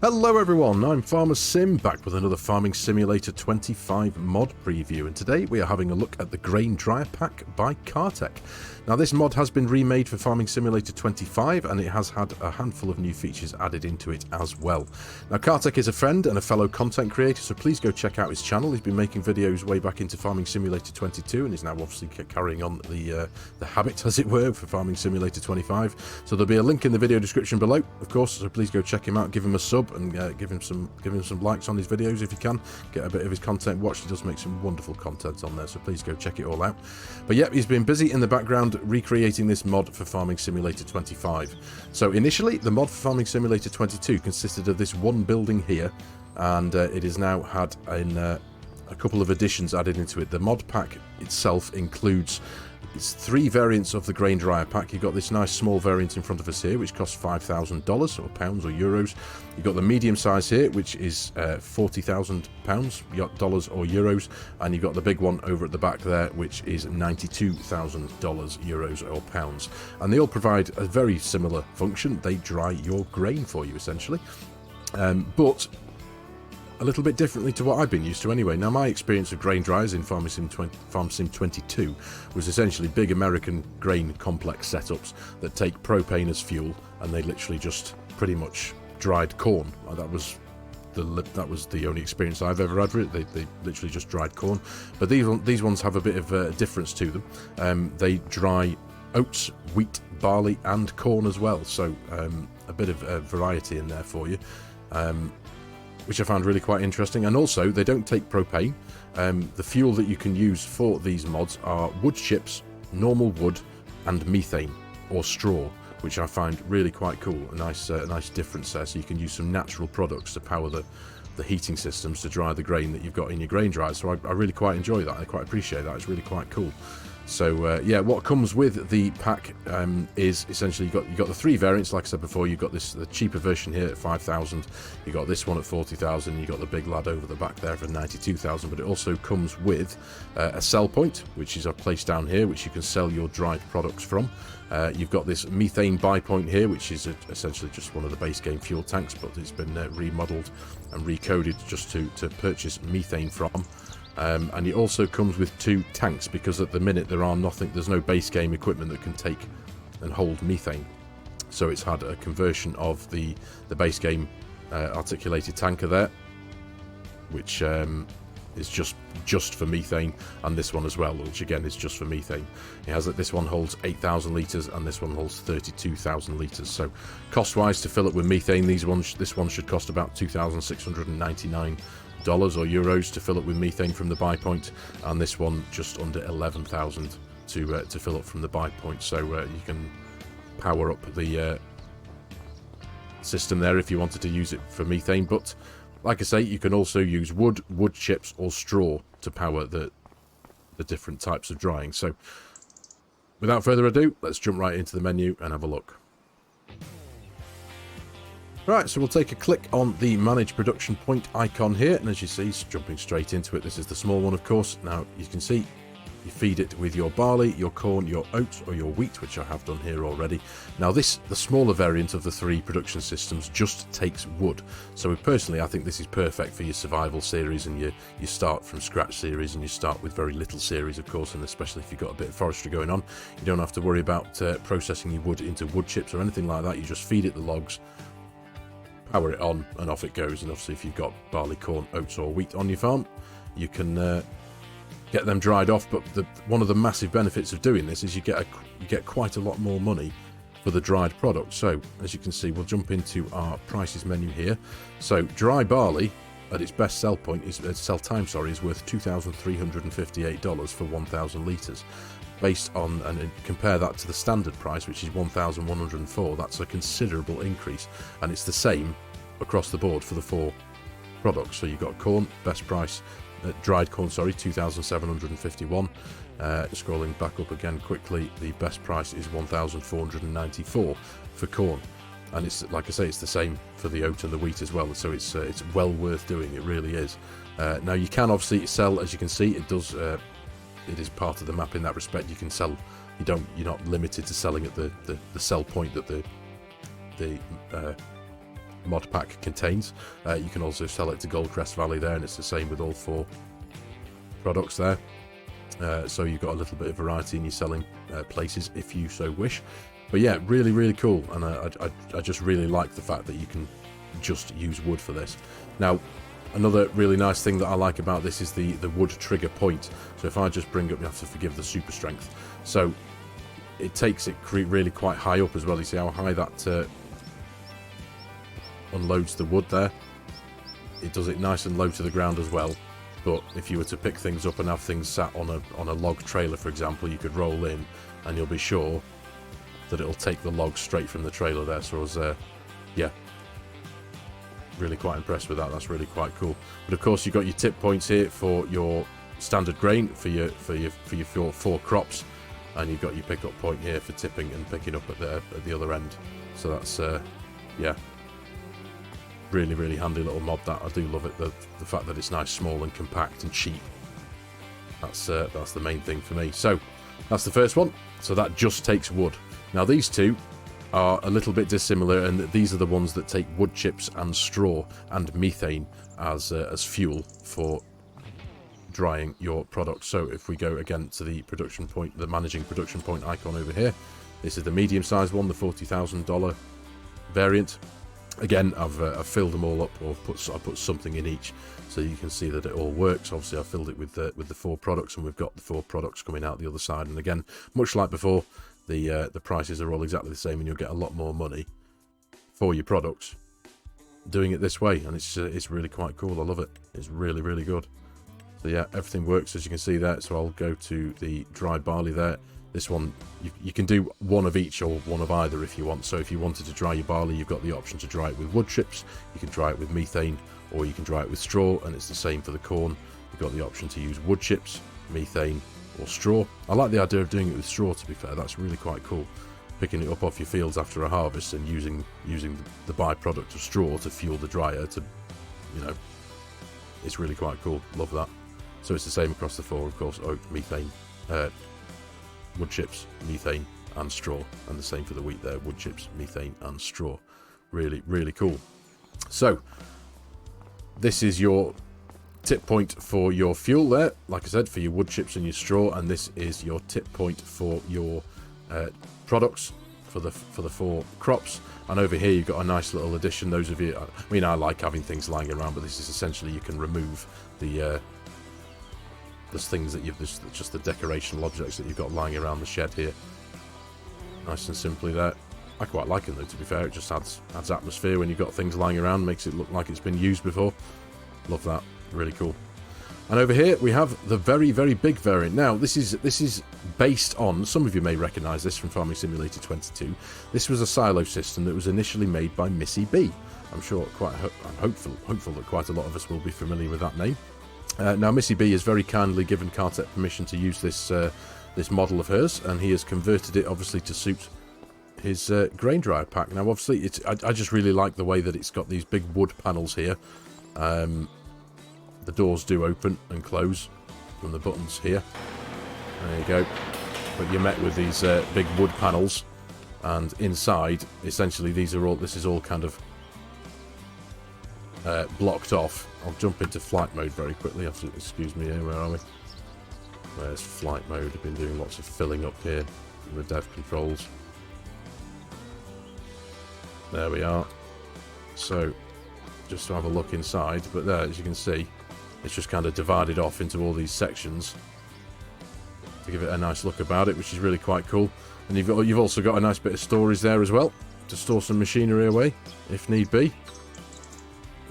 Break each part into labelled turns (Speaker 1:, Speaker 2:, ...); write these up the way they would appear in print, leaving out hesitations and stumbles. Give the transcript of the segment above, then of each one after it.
Speaker 1: Hello everyone, I'm Farmer Sim, back with another Farming Simulator 25 mod preview, and today we are having a look at the Grain Dryer Pack by Cartech. Now this mod has been remade for Farming Simulator 25 and it has had a handful of new features added into it as well. Now Cartech is a friend and a fellow content creator, so please go check out his channel. He's been making videos way back into Farming Simulator 22 and is now obviously carrying on the habit, as it were, for Farming Simulator 25. So there'll be a link in the video description below, of course, so please go check him out, give him a sub, and give him some likes on his videos if you can. Get a bit of his content watched. He does make some wonderful content on there, so please go check it all out. But yeah, he's been busy in the background recreating this mod for Farming Simulator 25. So initially, the mod for Farming Simulator 22 consisted of this one building here, and it has now had a couple of additions added into it. The mod pack itself includes three variants of the Grain Dryer Pack. You've got this nice small variant in front of us here, which costs $5,000 or pounds or euros. You've got the medium size here, which is $40,000 dollars or euros, and you've got the big one over at the back there, which is $92,000 euros or pounds. And they all provide a very similar function. They dry your grain for you essentially, but a little bit differently to what I've been used to anyway. Now my experience of grain dryers in Farm Sim 22 was essentially big American grain complex setups that take propane as fuel, and they literally just pretty much dried corn. That was the only experience I've ever had with it. They literally just dried corn. But these ones have a bit of a difference to them. They dry oats, wheat, barley and corn as well, so a bit of variety in there for you, which I found really quite interesting. And also, they don't take propane. The fuel that you can use for these mods are wood chips, normal wood, and methane, or straw, which I find really quite cool. A nice difference there, so you can use some natural products to power the heating systems to dry the grain that you've got in your grain dryer. So I really quite enjoy that. I quite appreciate that. It's really quite cool. So yeah, what comes with the pack is essentially you've got the three variants. Like I said before, you've got the cheaper version here at 5,000, you got this one at 40,000, you got the big lad over the back there for 92,000. But it also comes with a sell point, which is a place down here which you can sell your dried products from. You've got this methane buy point here, which is essentially just one of the base game fuel tanks, but it's been remodeled and recoded just to purchase methane from. And it also comes with two tanks, because at the minute there's no base game equipment that can take and hold methane. So it's had a conversion of the base game articulated tanker there, which is just for methane, and this one as well, which again is just for methane. It has this one holds 8,000 litres and this one holds 32,000 litres. So cost-wise, to fill it with methane, this one should cost about $2,699 or euros to fill up with methane from the buy point, and this one just under 11,000 to fill up from the buy point. So you can power up the system there if you wanted to use it for methane. But like I say, you can also use wood chips or straw to power the different types of drying. So without further ado, let's jump right into the menu and have a look. Right, so we'll take a click on the Manage Production Point icon here, and as you see, jumping straight into it. This is the small one, of course. Now, you can see you feed it with your barley, your corn, your oats, or your wheat, which I have done here already. Now, the smaller variant of the three production systems just takes wood. So personally, I think this is perfect for your survival series and your start from scratch series, and you start with very little series, of course, and especially if you've got a bit of forestry going on. You don't have to worry about processing your wood into wood chips or anything like that. You just feed it the logs, power it on, and off it goes. And obviously if you've got barley, corn, oats or wheat on your farm, you can get them dried off. But one of the massive benefits of doing this is you get quite a lot more money for the dried product. So as you can see, we'll jump into our prices menu here. So dry barley at its best sell point is worth $2,358 for 1,000 litres. Based on, and compare that to the standard price, which is $1,104, that's a considerable increase, and it's the same across the board for the four products. So you've got corn, best price, dried corn, sorry, $2,751. Scrolling back up again quickly, the best price is $1,494 for corn, and it's, like I say, it's the same for the oat and the wheat as well. So it's well worth doing. It really is. Now you can obviously sell, as you can see, it is part of the map in that respect. You can sell. You're not limited to selling at the sell point that the mod pack contains. You can also sell it to Goldcrest Valley there, and it's the same with all 4 products there. So you've got a little bit of variety in your selling places if you so wish. But yeah, really, really cool, and I just really like the fact that you can just use wood for this. Now, another really nice thing that I like about this is the wood trigger point. So if I just bring up, you have to forgive the super strength. So it takes it really quite high up as well. You see how high that unloads the wood there? It does it nice and low to the ground as well. But if you were to pick things up and have things sat on a log trailer, for example, you could roll in and you'll be sure that it'll take the log straight from the trailer there. So I was, yeah, really quite impressed with that. That's really quite cool. But of course, you've got your tip points here for your standard grain for your 4 crops, and you've got your pickup point here for tipping and picking up at the other end. So that's yeah, really, really handy little mod. That I do love it. The fact that it's nice, small, and compact and cheap. That's the main thing for me. So that's the first one. So that just takes wood. Now these two are a little bit dissimilar, and these are the ones that take wood chips and straw and methane as fuel for drying your product. So if we go again to the production point, the managing production point icon over here, this is the medium-sized one, the $40,000 variant. Again, I've filled them all up, or I put something in each, so you can see that it all works. Obviously, I filled it with the 4 products, and we've got the 4 products coming out the other side. And again, much like before, the prices are all exactly the same, and you'll get a lot more money for your products doing it this way. And it's really quite cool. I love it. It's really, really good. So yeah, everything works, as you can see there. So I'll go to the dry barley there. This one, you can do one of each or one of either if you want. So if you wanted to dry your barley, you've got the option to dry it with wood chips. You can dry it with methane, or you can dry it with straw, and it's the same for the corn. You've got the option to use wood chips, methane, or straw. I like the idea of doing it with straw, to be fair. That's really quite cool. Picking it up off your fields after a harvest and using the byproduct of straw to fuel the dryer, to, you know, it's really quite cool. Love that. So it's the same across the 4, of course: oat, methane, wood chips, methane, and straw. And the same for the wheat there: wood chips, methane, and straw. Really, really cool. So this is your tip point for your fuel there, like I said, for your wood chips and your straw, and this is your tip point for your products for the 4 crops. And over here you've got a nice little addition. Those of you, I mean, I like having things lying around, but this is essentially, you can remove the there's things that you've just the decorational objects that you've got lying around the shed here. Nice and simply there. I quite like it though, to be fair. It just adds atmosphere when you've got things lying around, makes it look like it's been used before. Love that. Really cool. And over here we have the very, very big variant. Now this is based on, some of you may recognise this from Farming Simulator 22. This was a silo system that was initially made by Missy B. I'm sure I'm hopeful that quite a lot of us will be familiar with that name. Now Missy B has very kindly given Cartech permission to use this model of hers, and he has converted it obviously to suit his grain dryer pack. Now obviously I just really like the way that it's got these big wood panels here. The doors do open and close from the buttons here. There you go. But you're met with these big wood panels, and inside, essentially, this is all kind of blocked off. I'll jump into flight mode very quickly. You have to excuse me here. Where are we? Where's flight mode? I've been doing lots of filling up here in the dev controls. There we are. So just to have a look inside, but there, as you can see, it's just kind of divided off into all these sections to give it a nice look about it, which is really quite cool. And you've also got a nice bit of storage there as well, to store some machinery away if need be.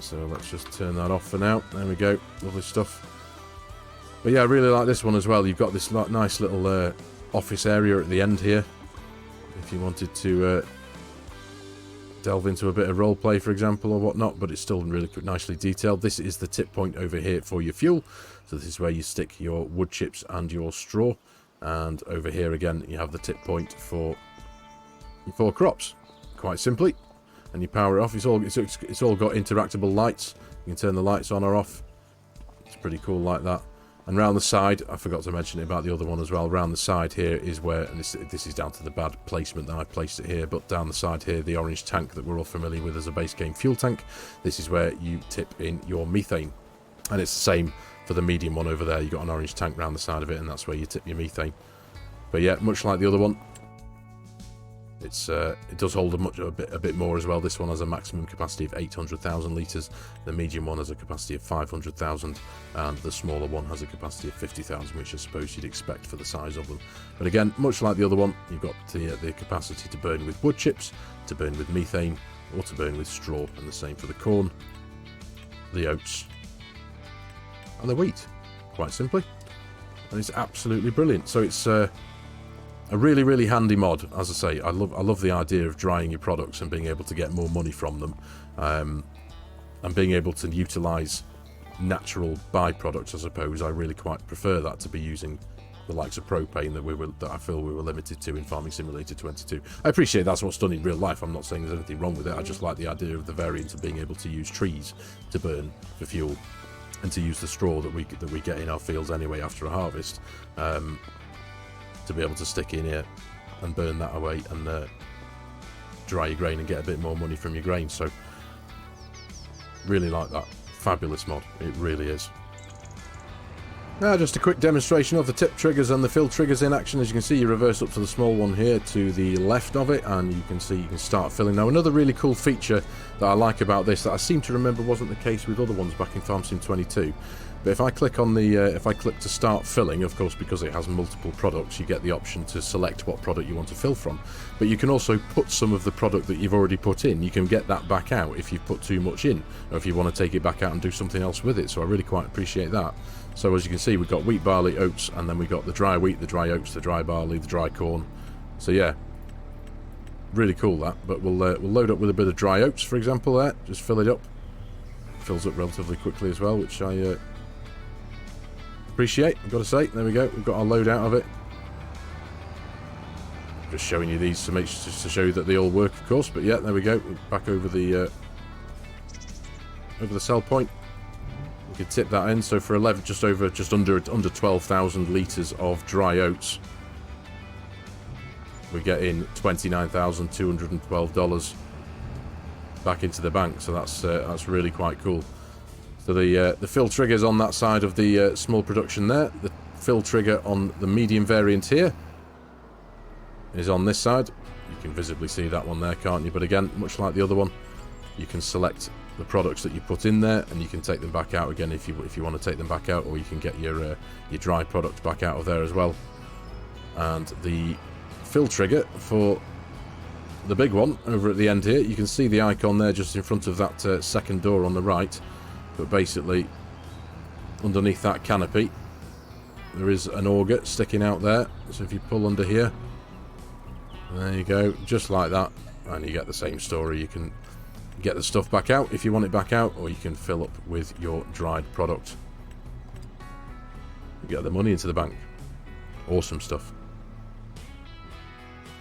Speaker 1: So let's just turn that off for now. There we go. Lovely stuff. But yeah, I really like this one as well. You've got this nice little office area at the end here, if you wanted to delve into a bit of roleplay, for example, or whatnot, but it's still really nicely detailed. This is the tip point over here for your fuel. So this is where you stick your wood chips and your straw. And over here again, you have the tip point for your 4 crops, quite simply. And you power it off. It's all got interactable lights. You can turn the lights on or off. It's pretty cool like that. And round the side, I forgot to mention it about the other one as well, round the side here is where, and this is down to the bad placement that I placed it here, but down the side here, the orange tank that we're all familiar with as a base game fuel tank, this is where you tip in your methane. And it's the same for the medium one over there. You've got an orange tank round the side of it, and that's where you tip your methane. But yeah, much like the other one, it does hold a bit more as well. This one has a maximum capacity of 800,000 litres. The medium one has a capacity of 500,000, and the smaller one has a capacity of 50,000, which I suppose you'd expect for the size of them. But again, much like the other one, you've got the capacity to burn with wood chips, to burn with methane, or to burn with straw, and the same for the corn, the oats, and the wheat, quite simply. And it's absolutely brilliant. So it's a really, really handy mod. As I say, I love the idea of drying your products and being able to get more money from them, and being able to utilise natural byproducts. I suppose I really quite prefer that to be using the likes of propane that I feel we were limited to in Farming Simulator 22. I appreciate that's what's done in real life. I'm not saying there's anything wrong with it. I just like the idea of the variance of being able to use trees to burn for fuel, and to use the straw that we get in our fields anyway after a harvest, to be able to stick in here and burn that away and dry your grain and get a bit more money from your grain. So really like that. Fabulous mod, it really is. Now just a quick demonstration of the tip triggers and the fill triggers in action. As you can see, you reverse up to the small one here to the left of it, and you can see you can start filling. Now another really cool feature that I like about this, that I seem to remember wasn't the case with other ones back in Farm Sim 22, but if I click on the if I click to start filling, of course because it has multiple products, you get the option to select what product you want to fill from. But you can also put some of the product that you've already put in, you can get that back out if you've put too much in, or if you want to take it back out and do something else with it. So I really quite appreciate that. So as you can see, we've got wheat, barley, oats, and then we've got the dry wheat, the dry oats, the dry barley, the dry corn. So yeah, really cool that. But we'll load up with a bit of dry oats, for example, there. Just fill it up. Fills up relatively quickly as well, which I appreciate, I've got to say. There we go, we've got our load out of it. Just showing you these just to show you that they all work, of course. But yeah, there we go, back over the sell point. We could tip that in. So for 11, just under 12,000 litres of dry oats, we get in $29,212 back into the bank. So that's really quite cool. So the fill triggers on that side of the small production there. The fill trigger on the medium variant here is on this side. You can visibly see that one there, can't you? But again, much like the other one, you can select the products that you put in there, and you can take them back out again if you want to take them back out, or you can get your dry product back out of there as well. And the fill trigger for the big one over at the end here, you can see the icon there just in front of that second door on the right. But basically, underneath that canopy, there is an auger sticking out there. So if you pull under here, there you go, just like that, and you get the same story. You can get the stuff back out if you want it back out, or you can fill up with your dried product. You get the money into the bank. Awesome stuff.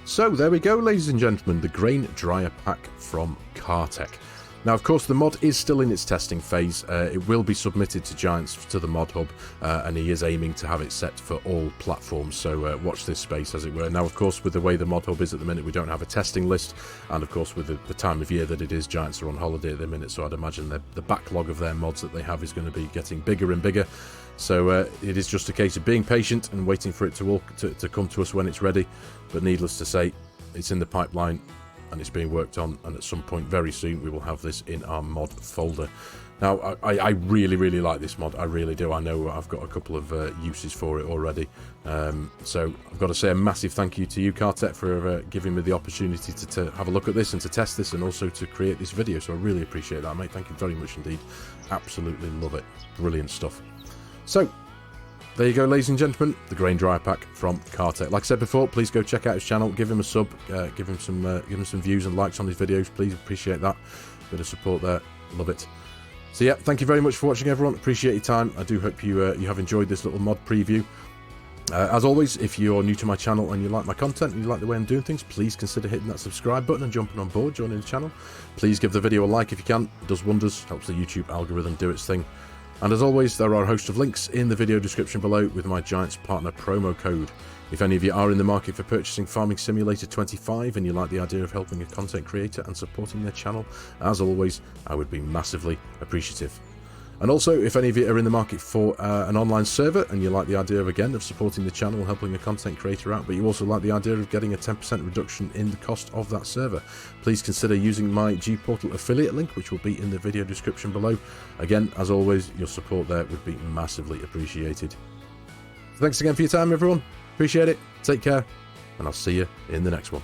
Speaker 1: So there we go, ladies and gentlemen, the grain dryer pack from Cartech. Now, of course, the mod is still in its testing phase. It will be submitted to Giants to the mod hub, and he is aiming to have it set for all platforms. So watch this space, as it were. Now, of course, with the way the mod hub is at the minute, we don't have a testing list, and of course, with the time of year that it is, Giants are on holiday at the minute. So I'd imagine the backlog of their mods that they have is going to be getting bigger and bigger. So it is just a case of being patient and waiting for it to come to us when it's ready. But needless to say, it's in the pipeline, and it's being worked on, and at some point very soon we will have this in our mod folder. Now, I really, really like this mod. I really do. I know I've got a couple of uses for it already. So I've got to say a massive thank you to you, Cartech, for giving me the opportunity to have a look at this and to test this, and also to create this video. So I really appreciate that, mate. Thank you very much indeed. Absolutely love it. Brilliant stuff. So there you go, ladies and gentlemen, the grain dryer pack from Cartech. Like I said before, please go check out his channel, give him a sub, give him some views and likes on his videos. Please appreciate that. Bit of support there, love it. So yeah, thank you very much for watching, everyone. Appreciate your time. I do hope you have enjoyed this little mod preview. As always, if you're new to my channel and you like my content and you like the way I'm doing things, please consider hitting that subscribe button and jumping on board, joining the channel. Please give the video a like if you can. It does wonders, helps the YouTube algorithm do its thing. And as always, there are a host of links in the video description below with my Giants Partner promo code. If any of you are in the market for purchasing Farming Simulator 25 and you like the idea of helping a content creator and supporting their channel, as always, I would be massively appreciative. And also, if any of you are in the market for an online server and you like the idea of supporting the channel and helping a content creator out, but you also like the idea of getting a 10% reduction in the cost of that server, please consider using my G-Portal affiliate link, which will be in the video description below. Again, as always, your support there would be massively appreciated. So thanks again for your time, everyone. Appreciate it. Take care, and I'll see you in the next one.